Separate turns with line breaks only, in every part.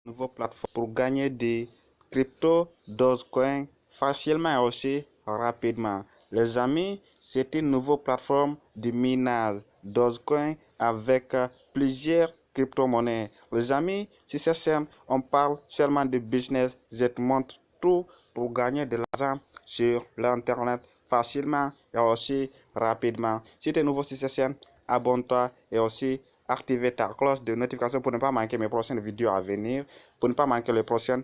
Nouvelle plateforme pour gagner des crypto Dogecoin facilement et aussi rapidement. Les amis, c'est une nouvelle plateforme de minage Dogecoin avec plusieurs crypto-monnaies. Les amis, si c'est simple, on parle seulement de business. Je te montre tout pour gagner de l'argent sur l'internet facilement et aussi rapidement. Si tu es nouveau sur cette chaîne, abonne-toi et aussi activer ta cloche de notification pour ne pas manquer mes prochaines vidéos à venir, pour ne pas manquer les prochaines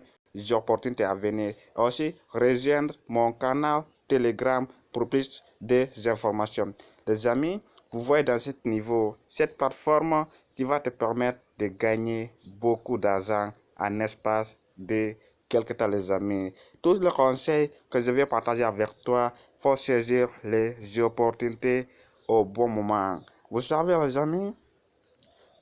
opportunités à venir. Et aussi, rejoindre mon canal Telegram pour plus d'informations. Les amis, vous voyez dans ce niveau, cette plateforme qui va te permettre de gagner beaucoup d'argent en espace de quelques temps, les amis. Tous les conseils que je vais partager avec toi, il faut saisir les opportunités au bon moment. Vous savez, les amis,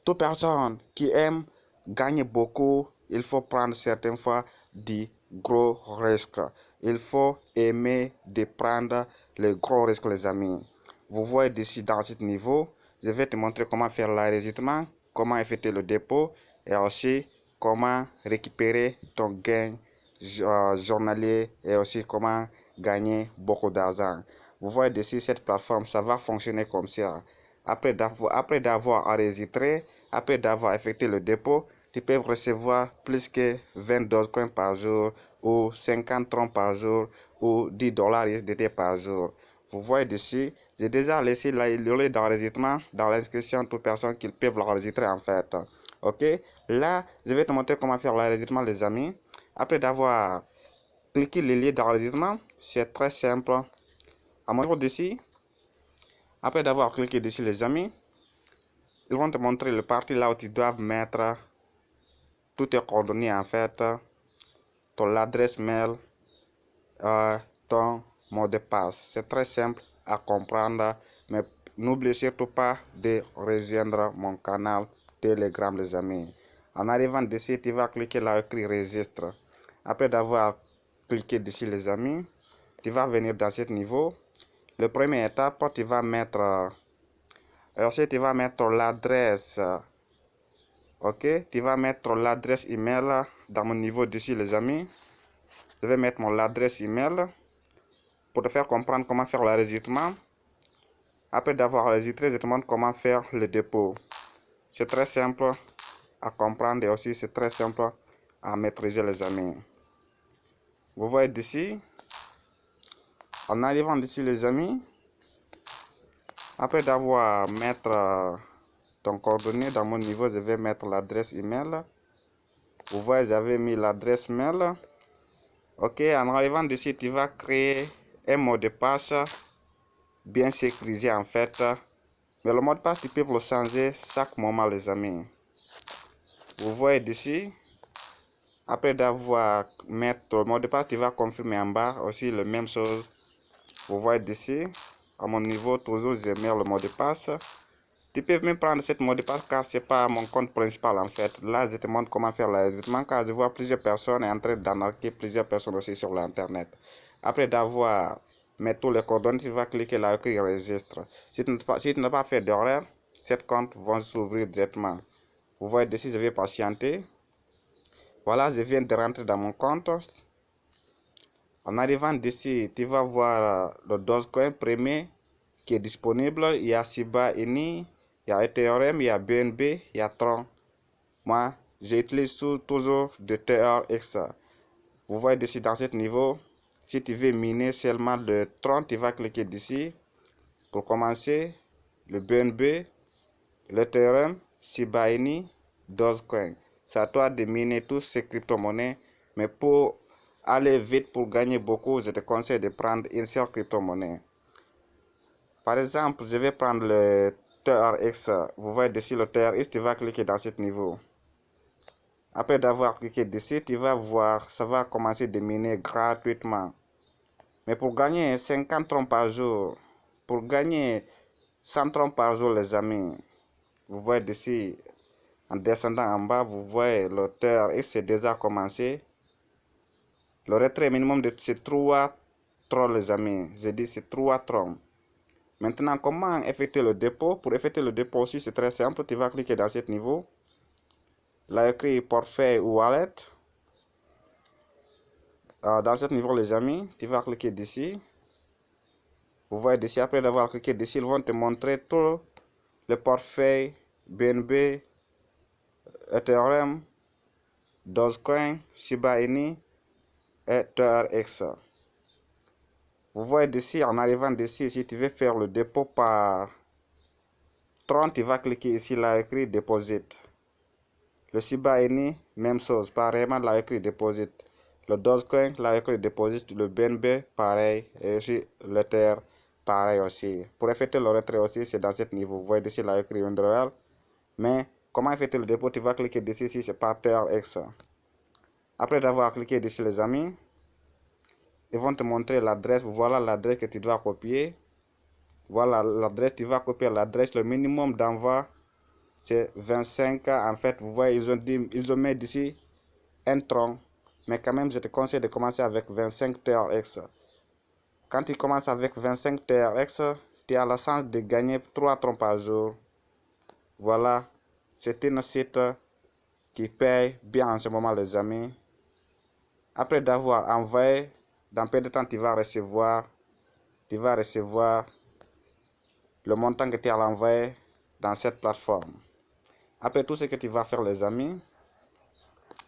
toute personne qui aime gagner beaucoup, il faut prendre certaines fois des gros risques. Il faut aimer de prendre les gros risques, les amis. Vous voyez d'ici dans ce niveau, je vais te montrer comment faire l'enregistrement, comment effectuer le dépôt et aussi comment récupérer ton gain journalier et aussi comment gagner beaucoup d'argent. Vous voyez d'ici cette plateforme, ça va fonctionner comme ça. Après d'avoir enregistré, après d'avoir effectué le dépôt, tu peux recevoir plus que 20 Dogecoin par jour ou 50 troncs par jour ou 10 dollars USDT par jour. Vous voyez ici, j'ai déjà laissé le lien d'enregistrement dans l'inscription toute personne qui peuvent l'enregistrer en fait. Ok, là, je vais te montrer comment faire l'enregistrement, les amis. Après d'avoir cliqué le lien d'enregistrement, c'est très simple. À mon niveau d'ici, après d'avoir cliqué dessus, les amis, ils vont te montrer le parti là où tu dois mettre toutes tes coordonnées en fait, ton adresse mail, ton mot de passe. C'est très simple à comprendre, mais n'oublie surtout pas de rejoindre mon canal Telegram, les amis. En arrivant d'ici, tu vas cliquer là écrit registre. Après d'avoir cliqué dessus, les amis, tu vas venir dans ce niveau. La première étape, tu vas mettre l'adresse. Ok, tu vas mettre l'adresse email dans mon niveau dessus, les amis. Je vais mettre mon adresse email pour te faire comprendre comment faire l'enregistrement. Après d'avoir enregistré, je te montre comment faire le dépôt. C'est très simple à comprendre et aussi c'est très simple à maîtriser, les amis. Vous voyez d'ici, en arrivant d'ici, les amis, après d'avoir mettre ton coordonnée dans mon niveau, je vais mettre l'adresse email. Vous voyez, j'avais mis l'adresse mail. Ok, en arrivant d'ici, tu vas créer un mot de passe bien sécurisé en fait. Mais le mot de passe, tu peux le changer chaque moment, les amis. Vous voyez d'ici, après d'avoir mis le mot de passe, tu vas confirmer en bas aussi la même chose. Vous voyez d'ici, à mon niveau, toujours je mets le mot de passe. Tu peux même prendre ce mot de passe car c'est pas mon compte principal en fait. Là, je te montre comment faire l'enregistrement car je vois plusieurs personnes en train d'arnaquer plusieurs personnes aussi sur l'internet. Après d'avoir mis tous les coordonnées, tu vas cliquer là écrit registre. Si tu n'as pas fait d'erreur, cette compte va s'ouvrir directement. Vous voyez ici, je vais patienter. Voilà, je viens de rentrer dans mon compte. En arrivant d'ici, tu vas voir le Dogecoin premier qui est disponible. Il y a Shiba Inu, il y a Ethereum, il y a BNB, il y a Tron. Moi, j'utilise toujours de TRX. Vous voyez ici dans ce niveau, si tu veux miner seulement le Tron, tu vas cliquer ici. Pour commencer, le BNB, l'Ethereum, Shiba Inu, Dogecoin. C'est à toi de miner tous ces crypto-monnaies, mais pour aller vite, pour gagner beaucoup, je te conseille de prendre une seule crypto-monnaie. Par exemple, je vais prendre le TRX. Vous voyez ici le TRX, tu vas cliquer dans ce niveau. Après d'avoir cliqué dessus, tu vas voir, ça va commencer de miner gratuitement. Mais pour gagner 50 troncs par jour, pour gagner 100 troncs par jour, les amis, vous voyez ici, en descendant en bas, vous voyez le TRX c'est déjà commencé. Le retrait minimum de ces 3 troncs, les amis. J'ai dit c'est 3 troncs. Maintenant, comment effectuer le dépôt? Pour effectuer le dépôt aussi, c'est très simple. Tu vas cliquer dans ce niveau. là écrit portefeuille ou wallet. Dans ce niveau, les amis, tu vas cliquer dessus. Vous voyez dessus, après avoir cliqué dessus, ils vont te montrer tout le portefeuille BNB, Ethereum, Dogecoin, Shiba Inu et TRX. Vous voyez dessus, en arrivant dessus, si tu veux faire le dépôt par Tron, tu vas cliquer ici, là écrit Deposit. Le Shiba Inu, même chose, pareillement, là écrit Deposit. Le Dogecoin, là écrit Deposit. Le BNB, pareil. Et aussi l'Ether, pareil aussi. Pour effectuer le retrait aussi, c'est dans ce niveau. Vous voyez ici, là écrit Withdrawal. Mais comment effectuer le dépôt, tu vas cliquer dessus, ici, c'est par TRX. Après avoir cliqué dessus, les amis, ils vont te montrer l'adresse. Voilà l'adresse que tu dois copier. Voilà l'adresse, tu vas copier l'adresse. Le minimum d'envoi, c'est 25. En fait, vous voyez, ils ont mis d'ici un tronc. Mais quand même, je te conseille de commencer avec 25 TRX. Quand tu commences avec 25 TRX, tu as la chance de gagner 3 troncs par jour. Voilà, c'est un site qui paye bien en ce moment, les amis. Après d'avoir envoyé, dans peu de temps, tu vas recevoir le montant que tu as envoyé dans cette plateforme. Après tout ce que tu vas faire, les amis,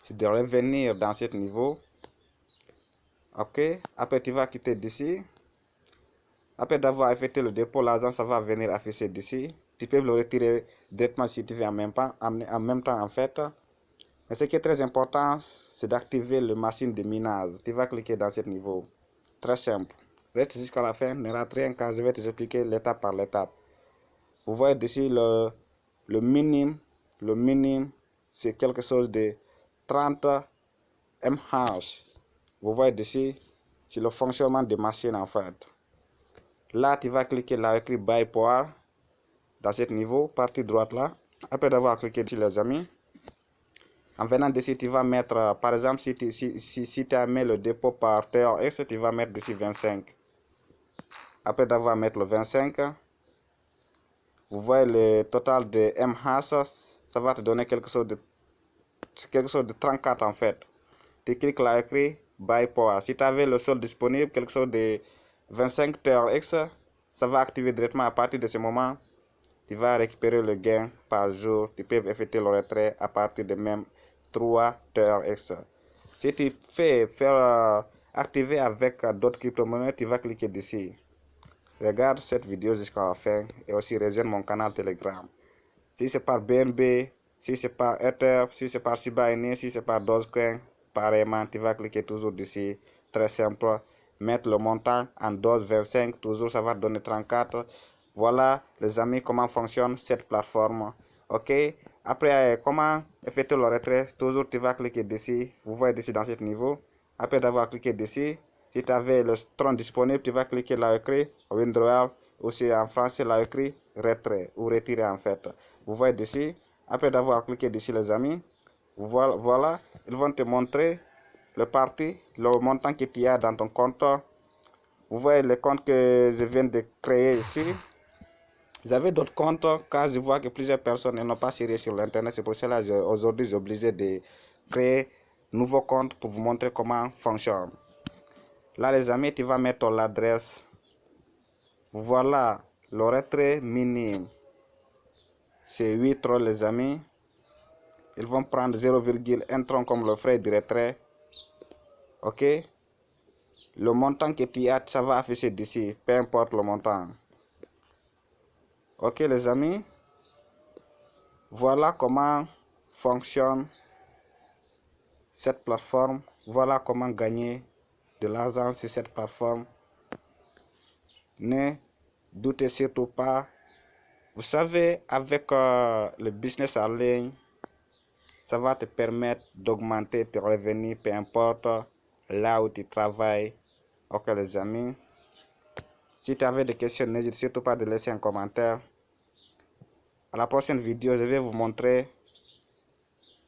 c'est de revenir dans ce niveau. Ok, après tu vas quitter d'ici. Après d'avoir effectué le dépôt, l'argent ça va venir afficher d'ici. Tu peux le retirer directement si tu veux en même temps en fait. Mais ce qui est très important, c'est d'activer le machine de minage. Tu vas cliquer dans ce niveau. Très simple. Reste jusqu'à la fin, ne rate rien car je vais te expliquer l'étape par l'étape. Vous voyez d'ici le minimum, c'est quelque chose de 30 mH. Vous voyez d'ici, c'est le fonctionnement des machines en fait. Là, tu vas cliquer là écrit Buy Power dans ce niveau, partie droite là. Après d'avoir cliqué dessus, les amis, en venant d'ici, tu vas mettre, par exemple, si tu as mis le dépôt par TRX, tu vas mettre d'ici 25. Après d'avoir mis le 25, vous voyez le total de MH, ça va te donner quelque chose de 34 en fait. Tu cliques là écrit Buy Power. Si tu avais le solde disponible, quelque chose de 25 TRX, ça va activer directement à partir de ce moment. Tu vas récupérer le gain par jour. Tu peux effectuer le retrait à partir de même 3 TRX. Si tu fais activer avec d'autres crypto-monnaies, tu vas cliquer dessus. Regarde cette vidéo jusqu'à la fin et aussi rejoins mon canal Telegram. Si c'est par BNB, si c'est par Ether, si c'est par Shiba Inu, si c'est par Dogecoin, pareillement, tu vas cliquer toujours dessus. Très simple. Mettre le montant en 12,25, toujours ça va donner 34. Voilà, les amis, comment fonctionne cette plateforme. Ok, après, comment effectuer le retrait, toujours tu vas cliquer dessus. Vous voyez dessus dans ce niveau. Après d'avoir cliqué dessus, si tu avais le tron disponible, tu vas cliquer là écrit Withdrawal, aussi en français là écrit retrait ou retirer en fait. Vous voyez dessus, après d'avoir cliqué dessus, les amis, voilà, ils vont te montrer le montant que tu as dans ton compte. Vous voyez le compte que je viens de créer ici. J'avais d'autres comptes car je vois que plusieurs personnes n'ont pas sérieux sur l'internet. C'est pour cela que aujourd'hui j'ai obligé de créer un nouveau compte pour vous montrer comment fonctionne. Là les amis, tu vas mettre l'adresse. Voilà le retrait minime. C'est 8 troncs les amis. Ils vont prendre 0,1 tronc comme le frais de retrait. Ok. Le montant que tu as, ça va afficher d'ici. Peu importe le montant. Ok les amis. Voilà comment fonctionne cette plateforme. Voilà comment gagner de l'argent sur cette plateforme. Ne doutez surtout pas. Vous savez, avec le business en ligne, ça va te permettre d'augmenter tes revenus, peu importe là où tu travailles. Ok les amis. Si tu avais des questions, n'hésite surtout pas de laisser un commentaire. À la prochaine vidéo, je vais vous montrer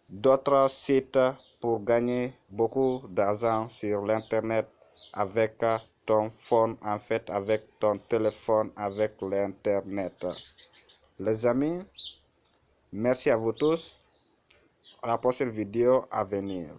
d'autres sites pour gagner beaucoup d'argent sur l'internet avec ton phone, en fait avec ton téléphone, avec l'internet. Les amis, merci à vous tous. à la prochaine vidéo à venir.